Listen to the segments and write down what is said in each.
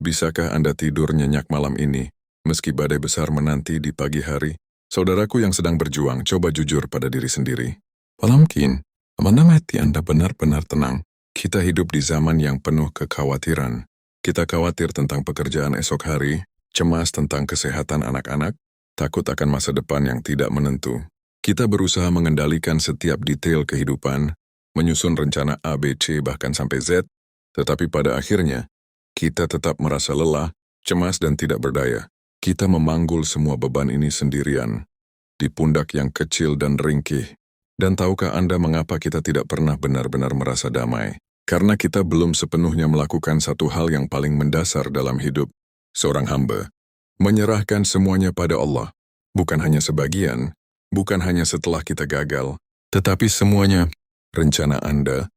Bisakah Anda tidur nyenyak malam ini, meski badai besar menanti di pagi hari? Saudaraku yang sedang berjuang, coba jujur pada diri sendiri. Mungkin, mana hati Anda benar-benar tenang? Kita hidup di zaman yang penuh kekhawatiran. Kita khawatir tentang pekerjaan esok hari, cemas tentang kesehatan anak-anak, takut akan masa depan yang tidak menentu. Kita berusaha mengendalikan setiap detail kehidupan, menyusun rencana A, B, C, bahkan sampai Z, tetapi pada akhirnya, kita tetap merasa lelah, cemas dan tidak berdaya. Kita memanggul semua beban ini sendirian, di pundak yang kecil dan ringkih. Dan tahukah Anda mengapa kita tidak pernah benar-benar merasa damai? Karena kita belum sepenuhnya melakukan satu hal yang paling mendasar dalam hidup. Seorang hamba menyerahkan semuanya pada Allah. Bukan hanya sebagian, bukan hanya setelah kita gagal, tetapi semuanya. Rencana Anda,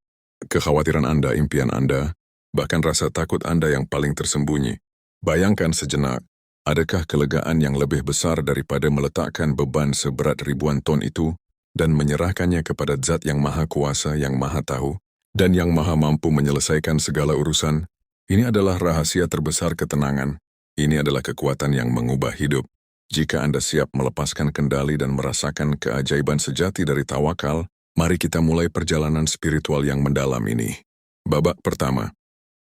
kekhawatiran Anda, impian Anda, bahkan rasa takut Anda yang paling tersembunyi. Bayangkan sejenak, adakah kelegaan yang lebih besar daripada meletakkan beban seberat ribuan ton itu dan menyerahkannya kepada Zat yang Maha Kuasa, yang Maha Tahu, dan yang Maha Mampu menyelesaikan segala urusan? Ini adalah rahasia terbesar ketenangan. Ini adalah kekuatan yang mengubah hidup. Jika Anda siap melepaskan kendali dan merasakan keajaiban sejati dari tawakal, mari kita mulai perjalanan spiritual yang mendalam ini. Babak pertama,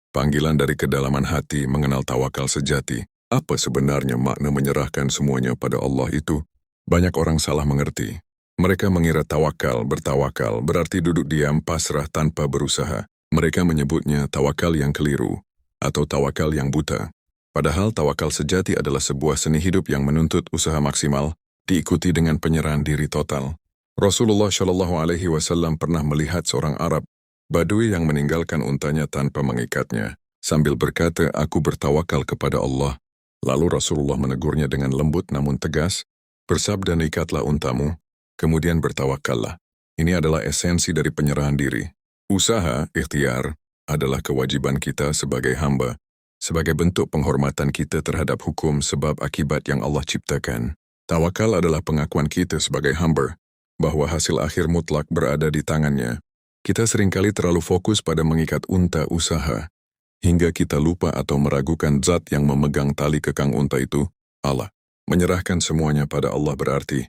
panggilan dari kedalaman hati mengenal tawakal sejati. Apa sebenarnya makna menyerahkan semuanya pada Allah itu? Banyak orang salah mengerti. Mereka mengira bertawakal, berarti duduk diam, pasrah tanpa berusaha. Mereka menyebutnya tawakal yang keliru, atau tawakal yang buta. Padahal tawakal sejati adalah sebuah seni hidup yang menuntut usaha maksimal, diikuti dengan penyerahan diri total. Rasulullah SAW pernah melihat seorang Arab, Badui yang meninggalkan untanya tanpa mengikatnya, sambil berkata, "Aku bertawakal kepada Allah." Lalu Rasulullah menegurnya dengan lembut namun tegas, "Bersabda, ikatlah untamu, kemudian bertawakallah." Ini adalah esensi dari penyerahan diri. Usaha, ikhtiar, adalah kewajiban kita sebagai hamba, sebagai bentuk penghormatan kita terhadap hukum sebab akibat yang Allah ciptakan. Tawakal adalah pengakuan kita sebagai hamba, bahwa hasil akhir mutlak berada di tangannya. Kita seringkali terlalu fokus pada mengikat unta usaha, hingga kita lupa atau meragukan Zat yang memegang tali kekang unta itu, Allah. Menyerahkan semuanya pada Allah berarti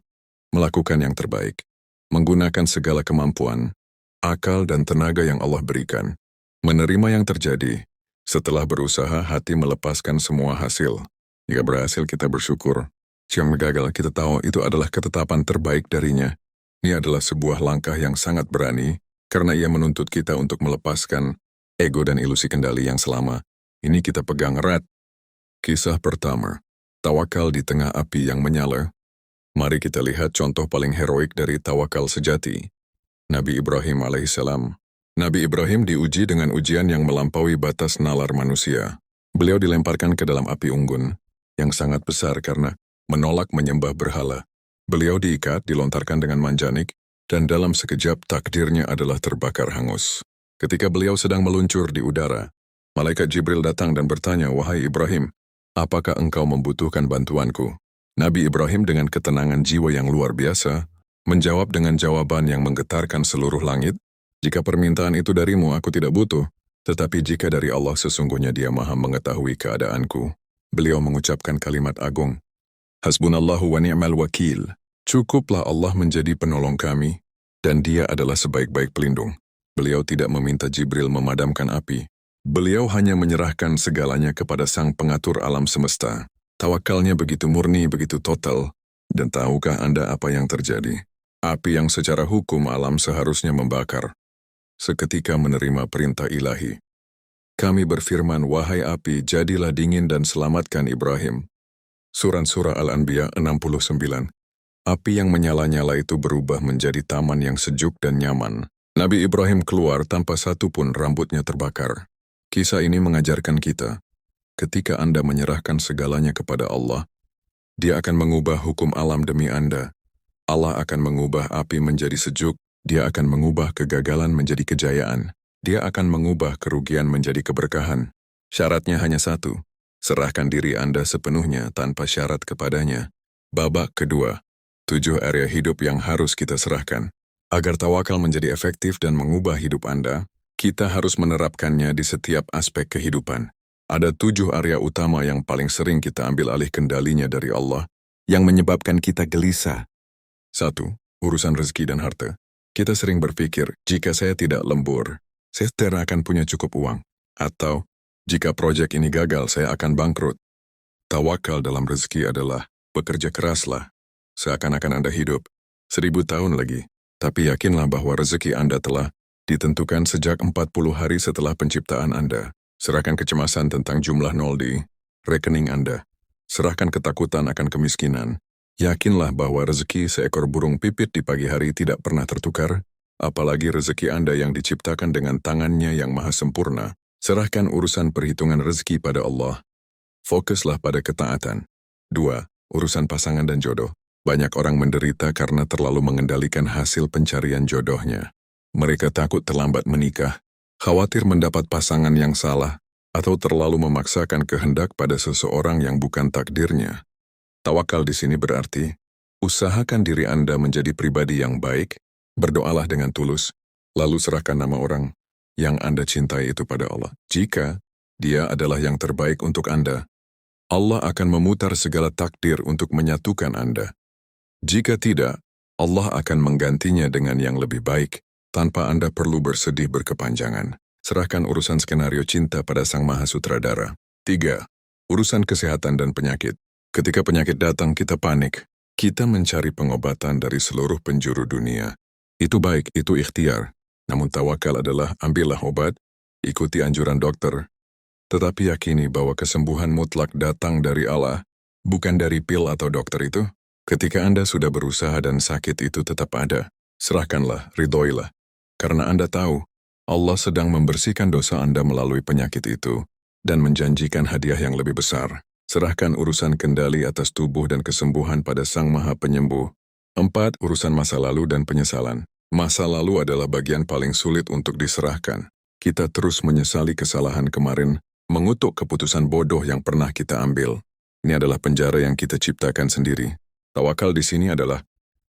melakukan yang terbaik, menggunakan segala kemampuan, akal dan tenaga yang Allah berikan, menerima yang terjadi. Setelah berusaha, hati melepaskan semua hasil. Jika berhasil, kita bersyukur. Jika gagal, kita tahu itu adalah ketetapan terbaik darinya. Ini adalah sebuah langkah yang sangat berani, karena ia menuntut kita untuk melepaskan ego dan ilusi kendali yang selama ini kita pegang erat. Kisah pertama, tawakal di tengah api yang menyala. Mari kita lihat contoh paling heroik dari tawakal sejati. Nabi Ibrahim alaihissalam. Nabi Ibrahim diuji dengan ujian yang melampaui batas nalar manusia. Beliau dilemparkan ke dalam api unggun, yang sangat besar karena menolak menyembah berhala. Beliau diikat, dilontarkan dengan manjanik, dan dalam sekejap takdirnya adalah terbakar hangus. Ketika beliau sedang meluncur di udara, malaikat Jibril datang dan bertanya, "Wahai Ibrahim, apakah engkau membutuhkan bantuanku?" Nabi Ibrahim dengan ketenangan jiwa yang luar biasa, menjawab dengan jawaban yang menggetarkan seluruh langit, "Jika permintaan itu darimu, aku tidak butuh. Tetapi jika dari Allah, sesungguhnya Dia Maha mengetahui keadaanku." Beliau mengucapkan kalimat agung, "Hasbunallahu wa ni'mal wakil." Cukuplah Allah menjadi penolong kami, dan Dia adalah sebaik-baik pelindung. Beliau tidak meminta Jibril memadamkan api. Beliau hanya menyerahkan segalanya kepada Sang Pengatur alam semesta. Tawakalnya begitu murni, begitu total. Dan tahukah Anda apa yang terjadi? Api yang secara hukum alam seharusnya membakar, seketika menerima perintah ilahi. Kami berfirman, "Wahai api, jadilah dingin dan selamatkan Ibrahim." Surah Al-Anbiya 69. Api yang menyala-nyala itu berubah menjadi taman yang sejuk dan nyaman. Nabi Ibrahim keluar tanpa satu pun rambutnya terbakar. Kisah ini mengajarkan kita, ketika Anda menyerahkan segalanya kepada Allah, Dia akan mengubah hukum alam demi Anda. Allah akan mengubah api menjadi sejuk, Dia akan mengubah kegagalan menjadi kejayaan, Dia akan mengubah kerugian menjadi keberkahan. Syaratnya hanya satu, serahkan diri Anda sepenuhnya tanpa syarat kepadanya. Babak kedua, 7 area hidup yang harus kita serahkan. Agar tawakal menjadi efektif dan mengubah hidup Anda, kita harus menerapkannya di setiap aspek kehidupan. Ada 7 area utama yang paling sering kita ambil alih kendalinya dari Allah, yang menyebabkan kita gelisah. 1. Urusan rezeki dan harta. Kita sering berpikir, jika saya tidak lembur, saya tidak akan punya cukup uang. Atau, jika proyek ini gagal, saya akan bangkrut. Tawakal dalam rezeki adalah, bekerja keraslah. Seakan-akan Anda hidup 1000 tahun lagi. Tapi yakinlah bahwa rezeki Anda telah ditentukan sejak 40 hari setelah penciptaan Anda. Serahkan kecemasan tentang jumlah nol di rekening Anda. Serahkan ketakutan akan kemiskinan. Yakinlah bahwa rezeki seekor burung pipit di pagi hari tidak pernah tertukar, apalagi rezeki Anda yang diciptakan dengan tangannya yang maha sempurna. Serahkan urusan perhitungan rezeki pada Allah. Fokuslah pada ketaatan. 2. Urusan pasangan dan jodoh. Banyak orang menderita karena terlalu mengendalikan hasil pencarian jodohnya. Mereka takut terlambat menikah, khawatir mendapat pasangan yang salah, atau terlalu memaksakan kehendak pada seseorang yang bukan takdirnya. Tawakal di sini berarti, usahakan diri Anda menjadi pribadi yang baik, berdoalah dengan tulus, lalu serahkan nama orang yang Anda cintai itu pada Allah. Jika Dia adalah yang terbaik untuk Anda, Allah akan memutar segala takdir untuk menyatukan Anda. Jika tidak, Allah akan menggantinya dengan yang lebih baik, tanpa Anda perlu bersedih berkepanjangan. Serahkan urusan skenario cinta pada Sang Maha Sutradara. 3. Urusan kesehatan dan penyakit. Ketika penyakit datang, kita panik. Kita mencari pengobatan dari seluruh penjuru dunia. Itu baik, itu ikhtiar. Namun tawakal adalah ambillah obat, ikuti anjuran dokter. Tetapi yakini bahwa kesembuhan mutlak datang dari Allah, bukan dari pil atau dokter itu. Ketika Anda sudah berusaha dan sakit itu tetap ada, serahkanlah, ridhoilah. Karena Anda tahu, Allah sedang membersihkan dosa Anda melalui penyakit itu, dan menjanjikan hadiah yang lebih besar. Serahkan urusan kendali atas tubuh dan kesembuhan pada Sang Maha Penyembuh. 4. Urusan masa lalu dan penyesalan. Masa lalu adalah bagian paling sulit untuk diserahkan. Kita terus menyesali kesalahan kemarin, mengutuk keputusan bodoh yang pernah kita ambil. Ini adalah penjara yang kita ciptakan sendiri. Tawakal di sini adalah,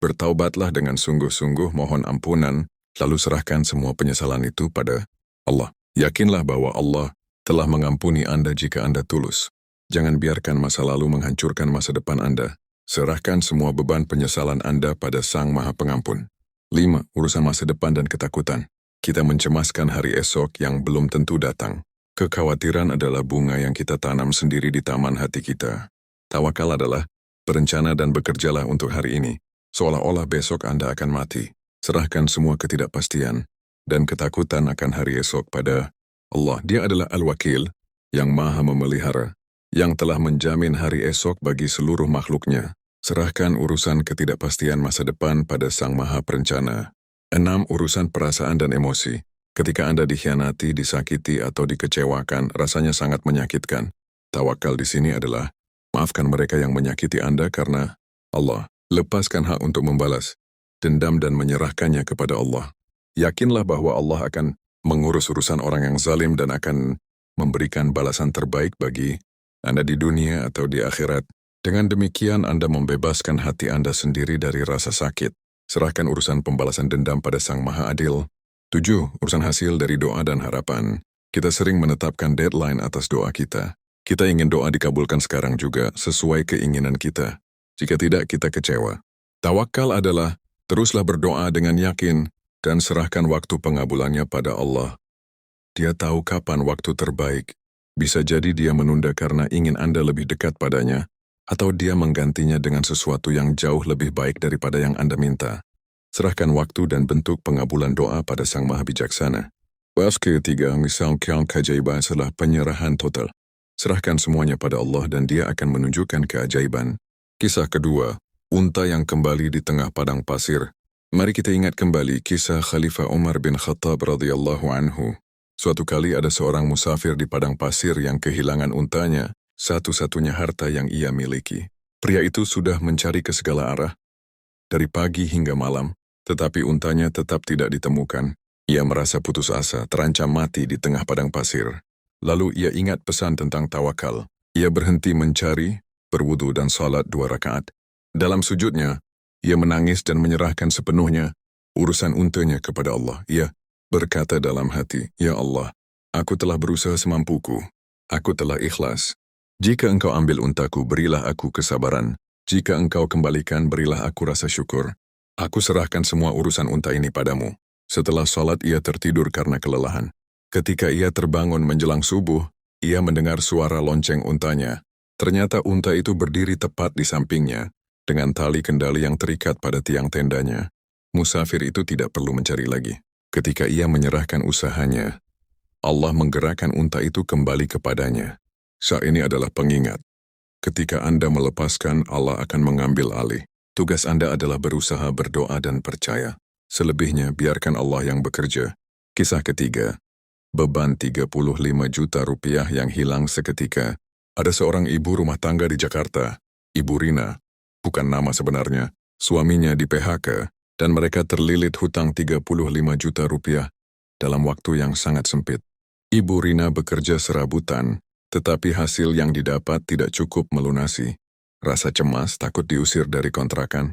bertaubatlah dengan sungguh-sungguh mohon ampunan, lalu serahkan semua penyesalan itu pada Allah. Yakinlah bahwa Allah telah mengampuni Anda jika Anda tulus. Jangan biarkan masa lalu menghancurkan masa depan Anda. Serahkan semua beban penyesalan Anda pada Sang Maha Pengampun. 5. Urusan masa depan dan ketakutan. Kita mencemaskan hari esok yang belum tentu datang. Kekhawatiran adalah bunga yang kita tanam sendiri di taman hati kita. Tawakal adalah, berencana dan bekerjalah untuk hari ini, seolah-olah besok Anda akan mati. Serahkan semua ketidakpastian dan ketakutan akan hari esok pada Allah. Dia adalah Al-Wakil, yang maha memelihara, yang telah menjamin hari esok bagi seluruh makhluknya. Serahkan urusan ketidakpastian masa depan pada Sang Maha Perencana. 6. Urusan perasaan dan emosi. Ketika Anda dikhianati, disakiti, atau dikecewakan, rasanya sangat menyakitkan. Tawakal di sini adalah, maafkan mereka yang menyakiti Anda karena Allah. Lepaskan hak untuk membalas dendam dan menyerahkannya kepada Allah. Yakinlah bahwa Allah akan mengurus urusan orang yang zalim dan akan memberikan balasan terbaik bagi Anda di dunia atau di akhirat. Dengan demikian Anda membebaskan hati Anda sendiri dari rasa sakit. Serahkan urusan pembalasan dendam pada Sang Maha Adil. 7. Urusan hasil dari doa dan harapan. Kita sering menetapkan deadline atas doa kita. Kita ingin doa dikabulkan sekarang juga sesuai keinginan kita. Jika tidak, kita kecewa. Tawakal adalah, teruslah berdoa dengan yakin dan serahkan waktu pengabulannya pada Allah. Dia tahu kapan waktu terbaik. Bisa jadi Dia menunda karena ingin Anda lebih dekat padanya, atau Dia menggantinya dengan sesuatu yang jauh lebih baik daripada yang Anda minta. Serahkan waktu dan bentuk pengabulan doa pada Sang Maha Bijaksana. Bahas ketiga, misalkan keajaiban adalah penyerahan total. Serahkan semuanya pada Allah dan Dia akan menunjukkan keajaiban. Kisah kedua, unta yang kembali di tengah padang pasir. Mari kita ingat kembali kisah Khalifah Umar bin Khattab radhiyallahu anhu. Suatu kali ada seorang musafir di padang pasir yang kehilangan untanya, satu-satunya harta yang ia miliki. Pria itu sudah mencari ke segala arah, dari pagi hingga malam, tetapi untanya tetap tidak ditemukan. Ia merasa putus asa, terancam mati di tengah padang pasir. Lalu ia ingat pesan tentang tawakal. Ia berhenti mencari, berwudu dan salat 2 rakaat. Dalam sujudnya, ia menangis dan menyerahkan sepenuhnya urusan untanya kepada Allah. Ia berkata dalam hati, "Ya Allah, aku telah berusaha semampuku. Aku telah ikhlas. Jika engkau ambil untaku, berilah aku kesabaran. Jika engkau kembalikan, berilah aku rasa syukur. Aku serahkan semua urusan unta ini padamu. Setelah sholat, ia tertidur karena kelelahan. Ketika ia terbangun menjelang subuh, ia mendengar suara lonceng untanya. Ternyata unta itu berdiri tepat di sampingnya, dengan tali kendali yang terikat pada tiang tendanya. Musafir itu tidak perlu mencari lagi. Ketika ia menyerahkan usahanya, Allah menggerakkan unta itu kembali kepadanya. Saat ini adalah pengingat. Ketika Anda melepaskan, Allah akan mengambil alih. Tugas Anda adalah berusaha, berdoa, dan percaya. Selebihnya, biarkan Allah yang bekerja. Kisah ketiga. Beban 35 juta rupiah yang hilang seketika. Ada seorang ibu rumah tangga di Jakarta, Ibu Rina, bukan nama sebenarnya, suaminya di PHK, dan mereka terlilit hutang 35 juta rupiah dalam waktu yang sangat sempit. Ibu Rina bekerja serabutan, tetapi hasil yang didapat tidak cukup melunasi. Rasa cemas, takut diusir dari kontrakan,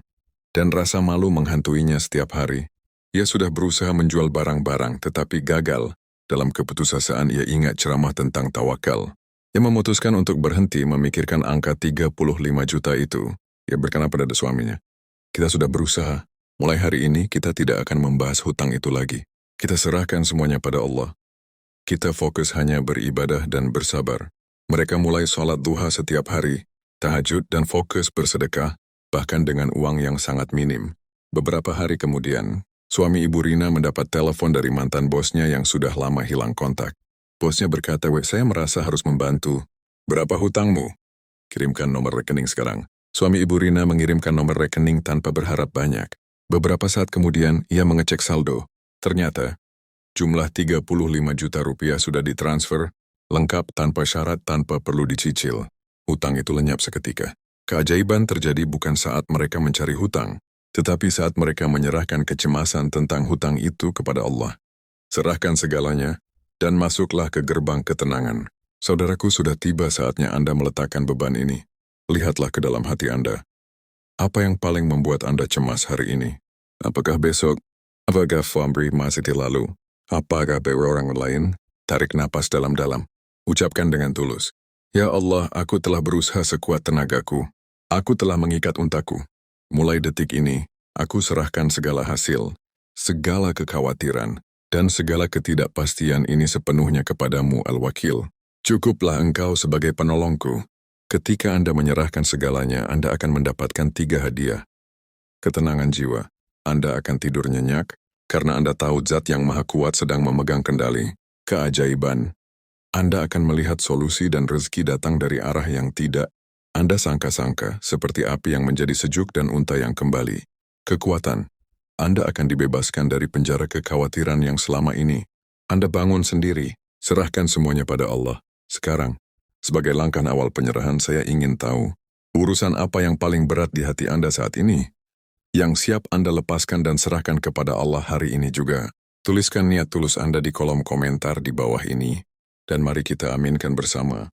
dan rasa malu menghantuinya setiap hari. Ia sudah berusaha menjual barang-barang, tetapi gagal. Dalam keputusasaan ia ingat ceramah tentang tawakal. Ia memutuskan untuk berhenti memikirkan angka 35 juta itu. Ia berkata pada suaminya, "Kita sudah berusaha. Mulai hari ini kita tidak akan membahas hutang itu lagi. Kita serahkan semuanya pada Allah. Kita fokus hanya beribadah dan bersabar." Mereka mulai sholat duha setiap hari, tahajud dan fokus bersedekah, bahkan dengan uang yang sangat minim. Beberapa hari kemudian, suami Ibu Rina mendapat telepon dari mantan bosnya yang sudah lama hilang kontak. Bosnya berkata, "Saya merasa harus membantu. Berapa hutangmu? Kirimkan nomor rekening sekarang." Suami Ibu Rina mengirimkan nomor rekening tanpa berharap banyak. Beberapa saat kemudian, ia mengecek saldo. Ternyata, jumlah 35 juta rupiah sudah ditransfer, lengkap tanpa syarat, tanpa perlu dicicil. Hutang itu lenyap seketika. Keajaiban terjadi bukan saat mereka mencari hutang, tetapi saat mereka menyerahkan kecemasan tentang hutang itu kepada Allah. Serahkan segalanya, dan masuklah ke gerbang ketenangan. Saudaraku, sudah tiba saatnya Anda meletakkan beban ini. Lihatlah ke dalam hati Anda. Apa yang paling membuat Anda cemas hari ini? Apakah besok? Apakah Februari masih lalu? Apakah orang lain? Tarik napas dalam-dalam. Ucapkan dengan tulus, "Ya Allah, aku telah berusaha sekuat tenagaku. Aku telah mengikat untaku. Mulai detik ini, aku serahkan segala hasil, segala kekhawatiran, dan segala ketidakpastian ini sepenuhnya kepadamu, Al-Wakil. Cukuplah Engkau sebagai penolongku." Ketika Anda menyerahkan segalanya, Anda akan mendapatkan 3 hadiah. Ketenangan jiwa. Anda akan tidur nyenyak, karena Anda tahu Zat yang Maha Kuat sedang memegang kendali. Keajaiban. Anda akan melihat solusi dan rezeki datang dari arah yang tidak Anda sangka-sangka, seperti api yang menjadi sejuk dan unta yang kembali. Kekuatan. Anda akan dibebaskan dari penjara kekhawatiran yang selama ini Anda bangun sendiri. Serahkan semuanya pada Allah. Sekarang, sebagai langkah awal penyerahan, saya ingin tahu, urusan apa yang paling berat di hati Anda saat ini? Yang siap Anda lepaskan dan serahkan kepada Allah hari ini juga. Tuliskan niat tulus Anda di kolom komentar di bawah ini, dan mari kita aminkan bersama.